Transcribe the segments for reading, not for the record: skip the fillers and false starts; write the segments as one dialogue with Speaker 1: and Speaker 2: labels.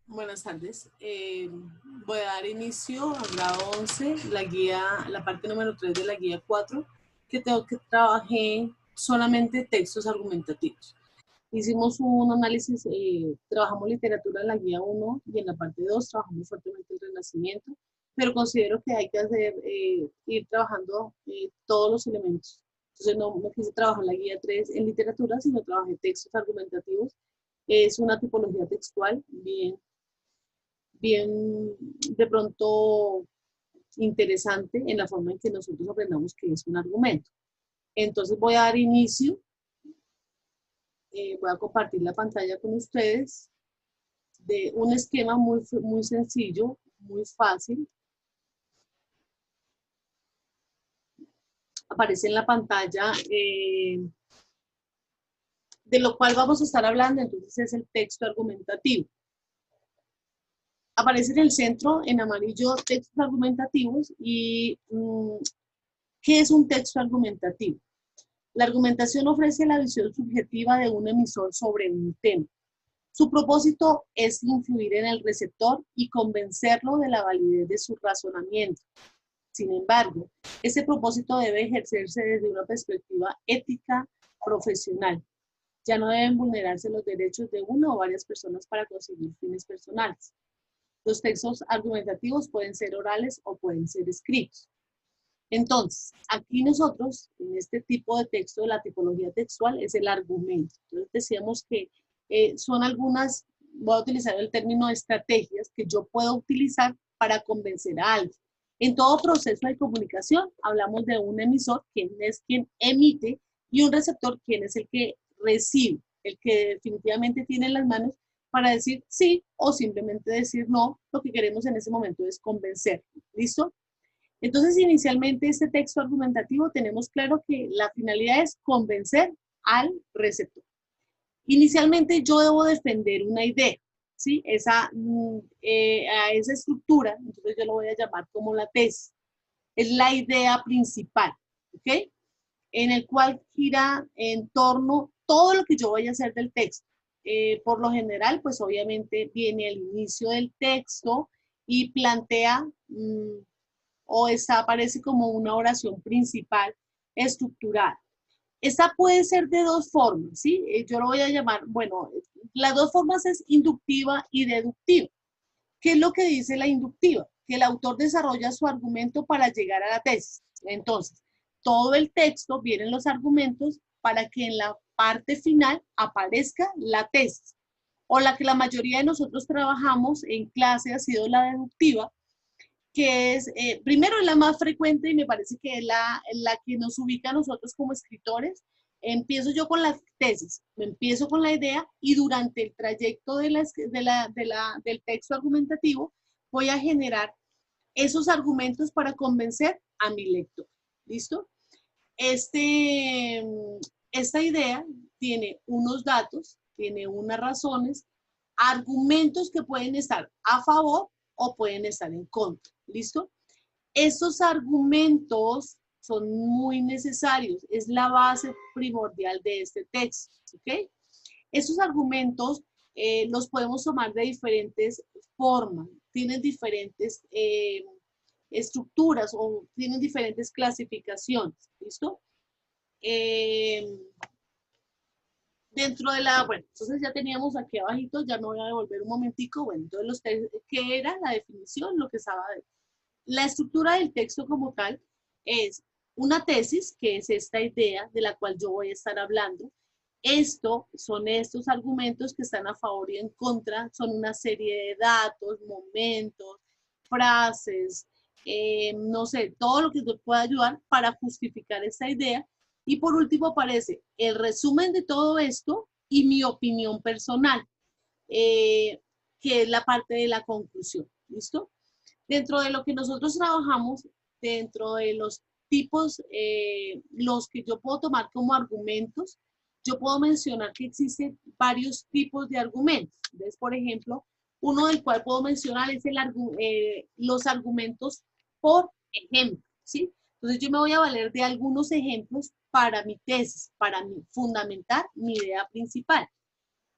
Speaker 1: Buenas tardes. Voy a dar inicio al grado 11, la parte número 3 de la guía 4, que tengo que trabajé solamente textos argumentativos. Hicimos un análisis, trabajamos literatura en la guía 1 y en la parte 2 trabajamos fuertemente el Renacimiento, pero considero que hay que ir trabajando todos los elementos. Entonces no quise trabajar la guía 3 en literatura, sino trabajé textos argumentativos. Es una tipología textual bien de pronto interesante en la forma en que nosotros aprendamos qué es un argumento. Entonces voy a dar inicio, voy a compartir la pantalla con ustedes de un esquema muy sencillo, muy fácil. Aparece en la pantalla de lo cual vamos a estar hablando, entonces es el texto argumentativo. Aparece en el centro, en amarillo, textos argumentativos y ¿qué es un texto argumentativo? La argumentación ofrece la visión subjetiva de un emisor sobre un tema. Su propósito es influir en el receptor y convencerlo de la validez de su razonamiento. Sin embargo, ese propósito debe ejercerse desde una perspectiva ética profesional. Ya no deben vulnerarse los derechos de una o varias personas para conseguir fines personales. Los textos argumentativos pueden ser orales o pueden ser escritos. Entonces, aquí nosotros, en este tipo de texto de la tipología textual, es el argumento. Entonces decíamos que son algunas, voy a utilizar el término estrategias que yo puedo utilizar para convencer a alguien. En todo proceso de comunicación hablamos de un emisor, quien es quien emite, y un receptor, quien es el que recibe, el que definitivamente tiene en las manos para decir sí o simplemente decir no. Lo que queremos en ese momento es convencer. ¿Listo? Entonces, inicialmente, este texto argumentativo tenemos claro que la finalidad es convencer al receptor. Inicialmente, yo debo defender una idea, ¿sí? A esa estructura, entonces yo lo voy a llamar como la tesis. Es la idea principal, ¿ok? En el cual gira en torno todo lo que yo voy a hacer del texto. Por lo general, pues obviamente viene el inicio del texto y plantea o esta aparece como una oración principal estructurada. Esta puede ser de dos formas, ¿sí? Yo lo voy a llamar, bueno, las dos formas es inductiva y deductiva. ¿Qué es lo que dice la inductiva? Que el autor desarrolla su argumento para llegar a la tesis. Entonces, todo el texto, vienen los argumentos para que en la parte final aparezca la tesis. O la que la mayoría de nosotros trabajamos en clase ha sido la deductiva, que es, primero es la más frecuente y me parece que es la que nos ubica a nosotros como escritores. Empiezo yo con la tesis, me empiezo con la idea y durante el trayecto del texto argumentativo voy a generar esos argumentos para convencer a mi lector. ¿Listo? Este, esta idea tiene unos datos, tiene unas razones, argumentos que pueden estar a favor o pueden estar en contra. ¿Listo? Estos argumentos son muy necesarios, es la base primordial de este texto. ¿Ok? Esos argumentos los podemos tomar de diferentes formas, tienen diferentes estructuras o tienen diferentes clasificaciones. ¿Listo? Eh, dentro de la, bueno, entonces ya teníamos aquí abajito, ya me voy a devolver un momentico, bueno, entonces ¿qué era la definición? Lo que estaba, la estructura del texto como tal es una tesis, que es esta idea de la cual yo voy a estar hablando. Esto son estos argumentos que están a favor y en contra, son una serie de datos, momentos, frases, no sé, todo lo que te pueda ayudar para justificar esta idea. Y por último aparece el resumen de todo esto y mi opinión personal, eh, que es la parte de la conclusión. ¿Listo? Dentro de lo que nosotros trabajamos, dentro de los tipos, los que yo puedo tomar como argumentos, yo puedo mencionar que existen varios tipos de argumentos. Entonces, por ejemplo, uno del cual puedo mencionar es los argumentos por ejemplo, ¿sí? Entonces, yo me voy a valer de algunos ejemplos para mi tesis, para fundamentar mi idea principal.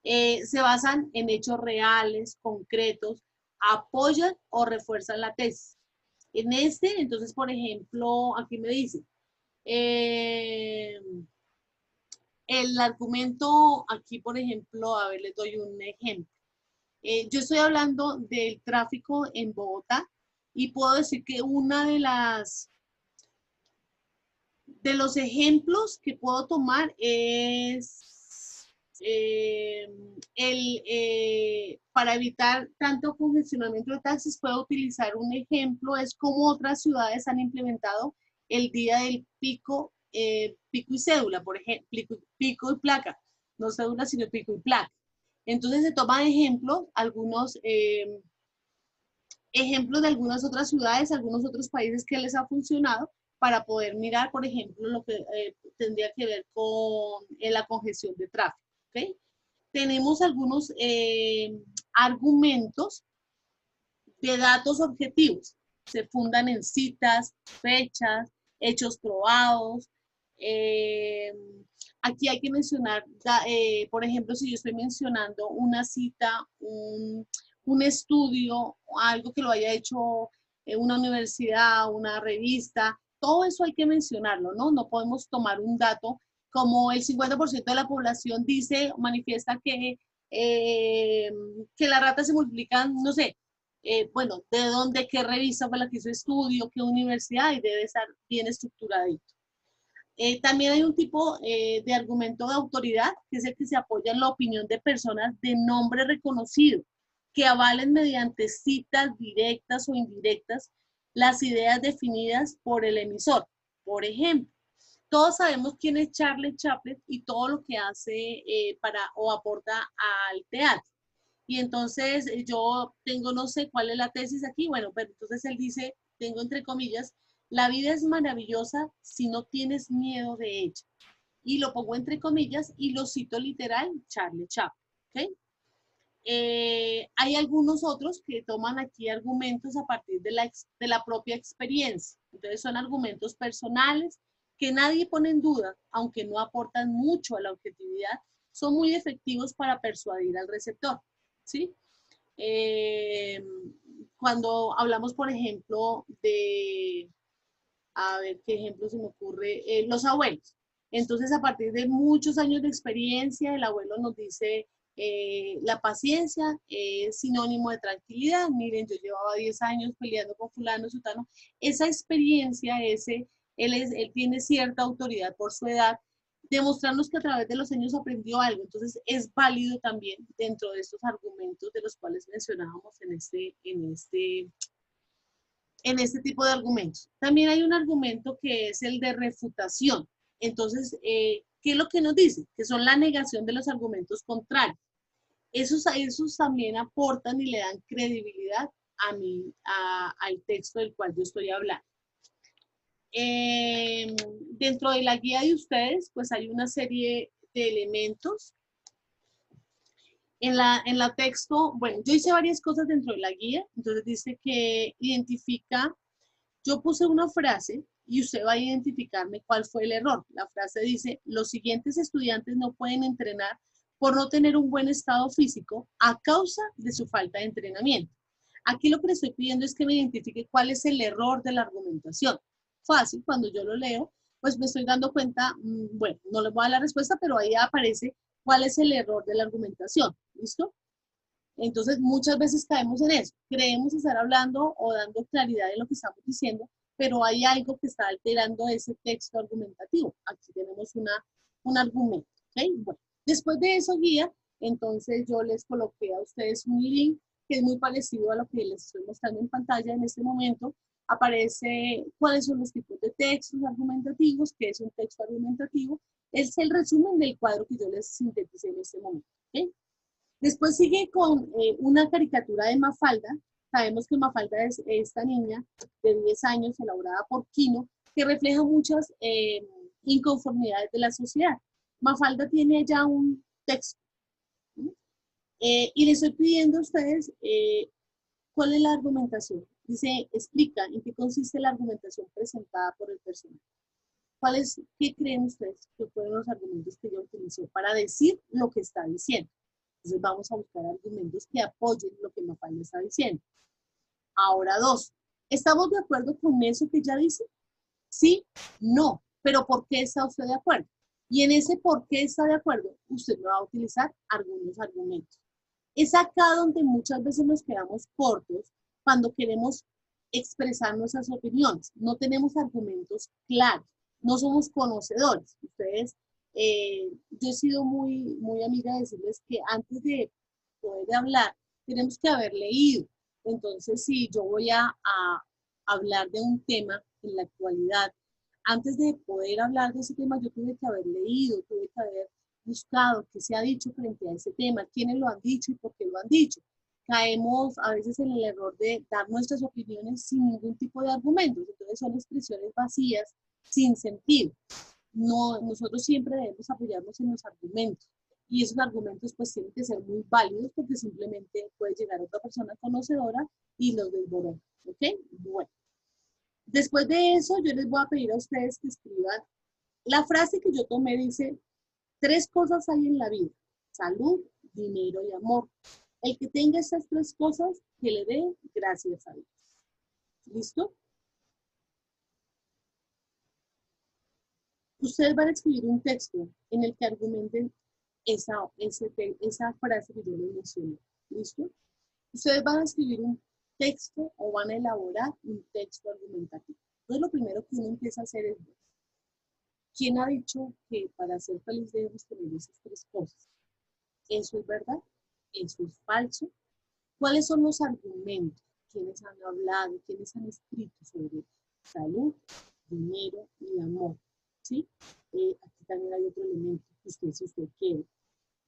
Speaker 1: Se basan en hechos reales, concretos, apoyan o refuerzan la tesis. En este, entonces, por ejemplo, aquí me dice, eh, el argumento, aquí, por ejemplo, a ver, les doy un ejemplo. Yo estoy hablando del tráfico en Bogotá y puedo decir que una de los ejemplos que puedo tomar es para evitar tanto congestionamiento de taxis, puedo utilizar un ejemplo, es como otras ciudades han implementado el día del pico, pico y cédula, por ejemplo, pico y placa, no cédula, sino pico y placa. Entonces se toman ejemplos, algunos ejemplos de algunas otras ciudades, algunos otros países que les ha funcionado para poder mirar, por ejemplo, lo que tendría que ver con la congestión de tráfico. ¿Okay? Tenemos algunos argumentos de datos objetivos. Se fundan en citas, fechas, hechos probados. Aquí hay que mencionar, por ejemplo, si yo estoy mencionando una cita, un estudio, algo que lo haya hecho una universidad, una revista, todo eso hay que mencionarlo, ¿no? No podemos tomar un dato como el 50% de la población dice, manifiesta que las ratas se multiplican, no sé, bueno, de dónde, qué revista fue la que hizo estudio, qué universidad, y debe estar bien estructuradito. También hay un tipo de argumento de autoridad, que es el que se apoya en la opinión de personas de nombre reconocido, que avalen mediante citas directas o indirectas las ideas definidas por el emisor. Por ejemplo, todos sabemos quién es Charlie Chaplin y todo lo que hace para o aporta al teatro. Y entonces yo tengo, no sé cuál es la tesis aquí, bueno, pero entonces él dice, tengo entre comillas, la vida es maravillosa si no tienes miedo de ella. Y lo pongo entre comillas y lo cito literal, Charlie Chaplin. ¿Okay? Hay algunos otros que toman aquí argumentos a partir de la propia experiencia. Entonces son argumentos personales que nadie pone en duda, aunque no aportan mucho a la objetividad, son muy efectivos para persuadir al receptor. ¿Sí? Eh, Cuando hablamos, por ejemplo, a ver qué ejemplo se me ocurre, los abuelos. Entonces, a partir de muchos años de experiencia, el abuelo nos dice, la paciencia es sinónimo de tranquilidad. Miren, yo llevaba 10 años peleando con fulano, sutano. Esa experiencia, él tiene cierta autoridad por su edad, demostrarnos que a través de los años aprendió algo. Entonces, es válido también dentro de estos argumentos de los cuales mencionábamos en este tipo de argumentos. También hay un argumento que es el de refutación. Entonces, ¿qué es lo que nos dice? Que son la negación de los argumentos contrarios. Esos también aportan y le dan credibilidad al texto del cual yo estoy hablando. Dentro de la guía de ustedes, pues hay una serie de elementos. En la texto, bueno, yo hice varias cosas dentro de la guía, entonces dice que identifica. Yo puse una frase y usted va a identificarme cuál fue el error. La frase dice, los siguientes estudiantes no pueden entrenar por no tener un buen estado físico a causa de su falta de entrenamiento. Aquí lo que le estoy pidiendo es que me identifique cuál es el error de la argumentación. Fácil, cuando yo lo leo, pues me estoy dando cuenta, bueno, no les voy a dar la respuesta, pero ahí aparece cuál es el error de la argumentación. ¿Listo? Entonces, muchas veces caemos en eso. Creemos estar hablando o dando claridad en lo que estamos diciendo, pero hay algo que está alterando ese texto argumentativo. Aquí tenemos un argumento. ¿Okay? Bueno, después de eso, guía, entonces yo les coloqué a ustedes un link que es muy parecido a lo que les estoy mostrando en pantalla en este momento. Aparece cuáles son los tipos de textos argumentativos, qué es un texto argumentativo. Es el resumen del cuadro que yo les sinteticé en este momento. ¿Okay? Después sigue con una caricatura de Mafalda. Sabemos que Mafalda es esta niña de 10 años elaborada por Quino, que refleja muchas inconformidades de la sociedad. Mafalda tiene ya un texto. Y les estoy pidiendo a ustedes cuál es la argumentación. Dice, explica en qué consiste la argumentación presentada por el personaje. ¿Qué creen ustedes que fueron los argumentos que ella utilizó para decir lo que está diciendo? Entonces vamos a buscar argumentos que apoyen lo que Mafalda está diciendo. Ahora 2. ¿Estamos de acuerdo con eso que ella dice? Sí, no. Pero ¿por qué está usted de acuerdo? Y en ese por qué está de acuerdo, usted va a utilizar algunos argumentos. Es acá donde muchas veces nos quedamos cortos cuando queremos expresar nuestras opiniones. No tenemos argumentos claros, no somos conocedores. Ustedes, yo he sido muy amiga de decirles que antes de poder hablar, tenemos que haber leído. Entonces, si yo voy a hablar de un tema en la actualidad, antes de poder hablar de ese tema, yo tuve que haber leído, tuve que haber buscado qué se ha dicho frente a ese tema, quiénes lo han dicho y por qué lo han dicho. Caemos a veces en el error de dar nuestras opiniones sin ningún tipo de argumentos, entonces son expresiones vacías, sin sentido. No, nosotros siempre debemos apoyarnos en los argumentos y esos argumentos pues tienen que ser muy válidos porque simplemente puede llegar otra persona conocedora y los desborona, ¿ok? Bueno, después de eso yo les voy a pedir a ustedes que escriban la frase que yo tomé, dice: 3 cosas hay en la vida: salud, dinero y amor. El que tenga esas 3 cosas, que le dé gracias a Dios. ¿Listo? Ustedes van a escribir un texto en el que argumenten esa frase que yo les mencioné. ¿Listo? Ustedes van a escribir un texto o van a elaborar un texto argumentativo. Entonces, lo primero que uno empieza a hacer es: ¿quién ha dicho que para ser feliz debemos tener esas 3 cosas? ¿Eso es verdad? ¿Eso es falso? ¿Cuáles son los argumentos? ¿Quiénes han hablado? ¿Quiénes han escrito sobre salud, dinero y amor? ¿Sí? Aquí también hay otro elemento que usted, si usted quiere.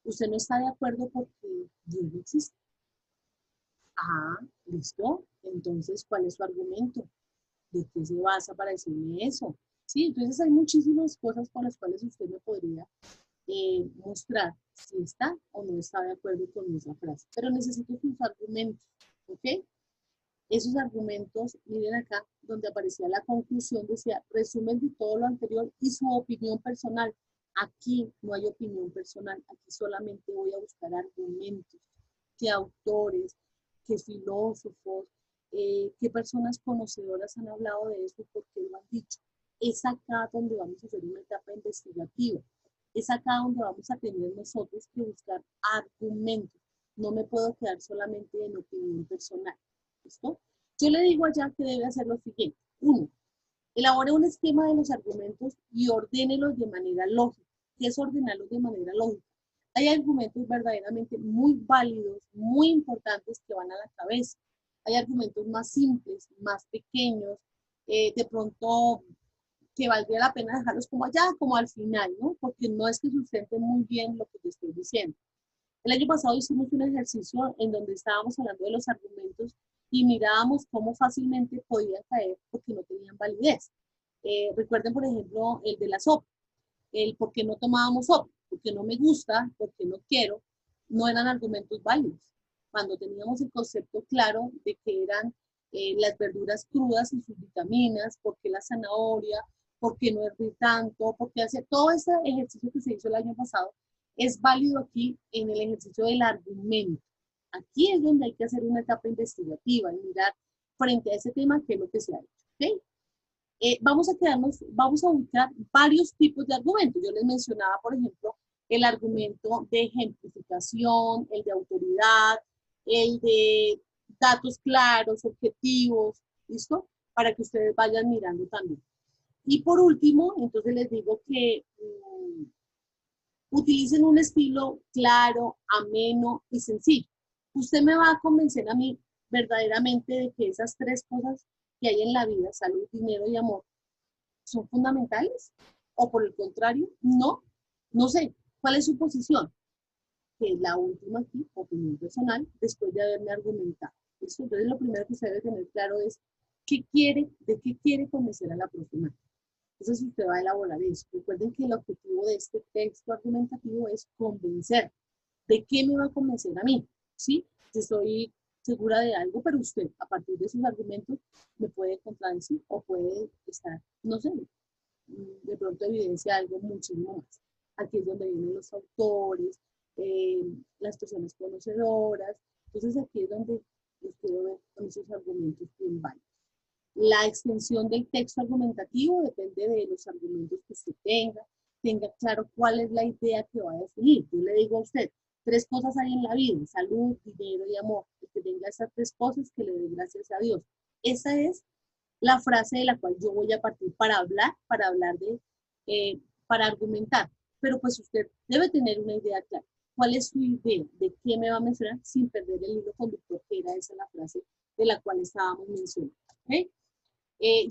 Speaker 1: Usted no está de acuerdo porque Dios no existe. Ah, listo. Entonces, ¿cuál es su argumento? ¿De qué se basa para decirme eso? Sí, entonces hay muchísimas cosas con las cuales usted me podría mostrar si está o no está de acuerdo con esa frase. Pero necesito sus argumentos, ¿ok? Esos argumentos, miren acá, donde aparecía la conclusión, decía: resumen de todo lo anterior y su opinión personal. Aquí no hay opinión personal, aquí solamente voy a buscar argumentos, qué autores, qué filósofos, qué personas conocedoras han hablado de esto y por qué lo han dicho. Es acá donde vamos a hacer una etapa investigativa. Es acá donde vamos a tener nosotros que buscar argumentos. No me puedo quedar solamente en opinión personal. ¿Listo? Yo le digo allá que debe hacer lo siguiente. 1. Elabore un esquema de los argumentos y ordénelos de manera lógica. ¿Qué es ordenarlos de manera lógica? Hay argumentos verdaderamente muy válidos, muy importantes que van a la cabeza. Hay argumentos más simples, más pequeños, de pronto que valdría la pena dejarlos como allá, como al final, ¿no? Porque no es que sustente muy bien lo que te estoy diciendo. El año pasado hicimos un ejercicio en donde estábamos hablando de los argumentos y mirábamos cómo fácilmente podían caer porque no tenían validez. Recuerden, por ejemplo, el de la sopa, el por qué no tomábamos sopa, porque no me gusta, porque no quiero, no eran argumentos válidos. Cuando teníamos el concepto claro de que eran las verduras crudas y sus vitaminas, por qué la zanahoria, por qué no hervir tanto, por qué hacer todo ese ejercicio que se hizo el año pasado, es válido aquí en el ejercicio del argumento. Aquí es donde hay que hacer una etapa investigativa y mirar frente a ese tema qué es lo que se ha hecho. ¿Okay? Vamos a buscar varios tipos de argumentos. Yo les mencionaba, por ejemplo, el argumento de ejemplificación, el de autoridad, el de datos claros, objetivos, ¿listo? Para que ustedes vayan mirando también. Y por último, entonces les digo que utilicen un estilo claro, ameno y sencillo. Usted me va a convencer a mí verdaderamente de que esas 3 cosas que hay en la vida, salud, dinero y amor, son fundamentales, o por el contrario, no, no sé, ¿cuál es su posición? Que es la última aquí, opinión personal, después de haberme argumentado. ¿Listo? Entonces lo primero que usted debe tener claro es de qué quiere convencer a la próxima. Entonces usted va a elaborar eso. Recuerden que el objetivo de este texto argumentativo es convencer. ¿De qué me va a convencer a mí? ¿Sí? Yo estoy segura de algo, pero usted, a partir de sus argumentos, me puede contradecir o puede estar, no sé, de pronto evidencia algo muchísimo más. Aquí es donde vienen los autores, las personas conocedoras. Entonces aquí es donde les quiero ver con esos argumentos bien válidos. La extensión del texto argumentativo depende de los argumentos que usted tenga claro cuál es la idea que va a definir. Yo le digo a usted, 3 cosas hay en la vida: salud, dinero y amor. El que tenga esas 3 cosas, que le dé gracias a Dios. Esa es la frase de la cual yo voy a partir para hablar para argumentar. Pero pues usted debe tener una idea clara. ¿Cuál es su idea? ¿De qué me va a mencionar? Sin perder el hilo conductor, que era esa la frase de la cual estábamos mencionando. ¿Okay?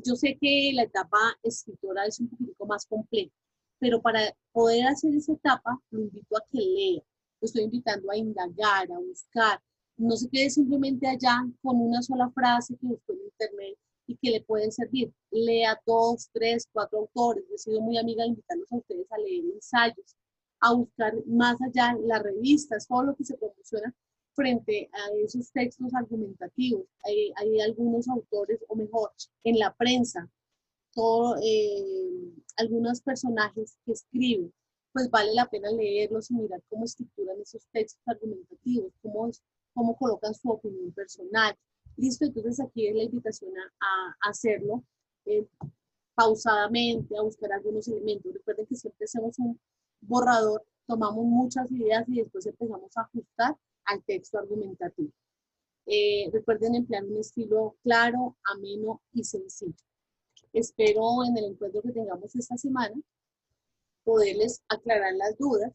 Speaker 1: Yo sé que la etapa escritora es un poquito más compleja, pero para poder hacer esa etapa, lo invito a que lea. Lo estoy invitando a indagar, a buscar. No se quede simplemente allá con una sola frase que buscó en internet y que le pueden servir. Lea 2, 3, 4 autores. Yo he sido muy amiga de invitarlos a ustedes a leer ensayos, a buscar más allá las revistas, todo lo que se promociona frente a esos textos argumentativos. Hay algunos autores, o mejor, en la prensa, algunos personajes que escriben, pues vale la pena leerlos y mirar cómo estructuran esos textos argumentativos, cómo colocan su opinión personal. Listo, entonces aquí es la invitación a hacerlo pausadamente, a buscar algunos elementos. Recuerden que siempre hacemos un borrador, tomamos muchas ideas y después empezamos a ajustar al texto argumentativo. Recuerden emplear un estilo claro, ameno y sencillo. Espero en el encuentro que tengamos esta semana poderles aclarar las dudas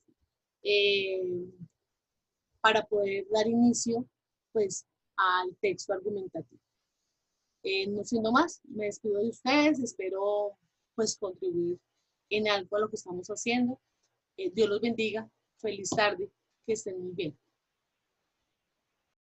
Speaker 1: para poder dar inicio pues al texto argumentativo. No siendo más, me despido de ustedes, espero pues contribuir en algo a lo que estamos haciendo. Dios los bendiga, feliz tarde, que estén muy bien.